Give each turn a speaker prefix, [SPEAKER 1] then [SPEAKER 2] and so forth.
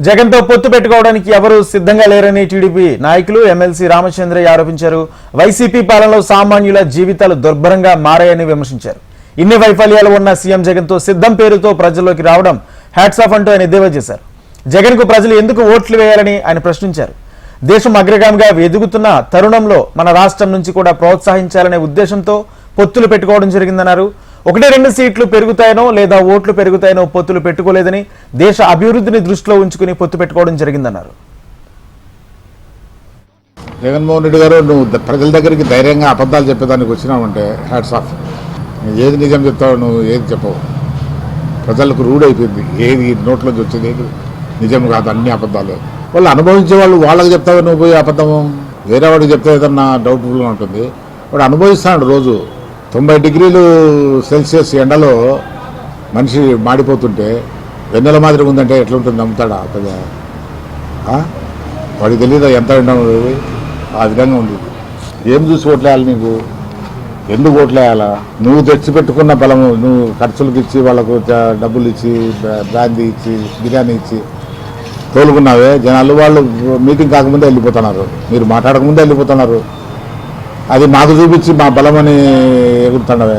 [SPEAKER 1] జగన్తో పొత్తు పెట్టుకోవడానికి ఎవరూ సిద్ధంగా లేరని టీడీపీ నాయకులు ఎమ్మెల్సీ రామచంద్రయ్య ఆరోపించారు. వైసీపీ పాలనలో సామాన్యుల జీవితాలు దుర్భరంగా మారాయని విమర్శించారు. ఇన్ని వైఫల్యాలు ఉన్న సీఎం జగన్తో సిద్ధం పేరుతో ప్రజల్లోకి రావడం హ్యాట్స్ ఆఫ్ అంటూ ఆయన ఎద్దేవా చేశారు. జగన్కు ప్రజలు ఎందుకు ఓట్లు వేయాలని ఆయన ప్రశ్నించారు. దేశం అగ్రగామిగా ఎదుగుతున్న తరుణంలో మన రాష్ట్రం నుంచి కూడా ప్రోత్సహించాలనే ఉద్దేశంతో పొత్తులు పెట్టుకోవడం జరిగిందన్నారు. 1-2 సీట్లు పెరుగుతాయనో లేదా ఓట్లు పెరుగుతాయనో పొత్తులు పెట్టుకోలేదని, దేశ అభివృద్ధిని దృష్టిలో ఉంచుకుని పొత్తు పెట్టుకోవడం జరిగిందన్నారు.
[SPEAKER 2] జగన్మోహన్ రెడ్డి గారు, నువ్వు ప్రజల దగ్గరికి ధైర్యంగా అబద్ధాలు చెప్పేదానికి వచ్చినావంటే హ్యాట్స్ ఆఫ్. నువ్వు ఏది నిజం చెప్తావు, నువ్వు ఏది చెప్పవు. ప్రజలకు రూఢ్ అయిపోయింది. ఏది నోట్లోంచి వచ్చేది ఏది నిజం కాదు, అన్ని అబద్ధాలు. వాళ్ళు అనుభవించే వాళ్ళు వాళ్ళకి చెప్తావు నువ్వు పోయి అబద్ధము. వేరే వాడికి చెప్తే ఏదన్నా డౌట్ఫుల్గా ఉంటుంది. వాడు అనుభవిస్తాడు. రోజు 90 డిగ్రీలు సెల్సియస్ ఎండలో మనిషి మాడిపోతుంటే వెన్నెల మాదిరి ఉందంటే ఎట్లుంటుంది, నమ్ముతాడా? పెద్ద వాడికి తెలియదా ఎంత ఎండ ఉండేది? ఆ విధంగా ఉంది. ఏం చూసి ఓట్లేయాలి నీకు? ఎందుకు ఓట్లేయాలా? నువ్వు తెచ్చిపెట్టుకున్న బలము, నువ్వు ఖర్చులకు ఇచ్చి వాళ్ళకు డబ్బులు ఇచ్చి బ్రాందీ ఇచ్చి బిర్యానీ ఇచ్చి తోలుకున్నావే జనాలు. వాళ్ళు మీటింగ్ కాకముందే వెళ్ళిపోతున్నారు, మీరు మాట్లాడకముందే వెళ్ళిపోతున్నారు. అది మాకు చూపించి మా బలమని ఎగురుతున్నవే.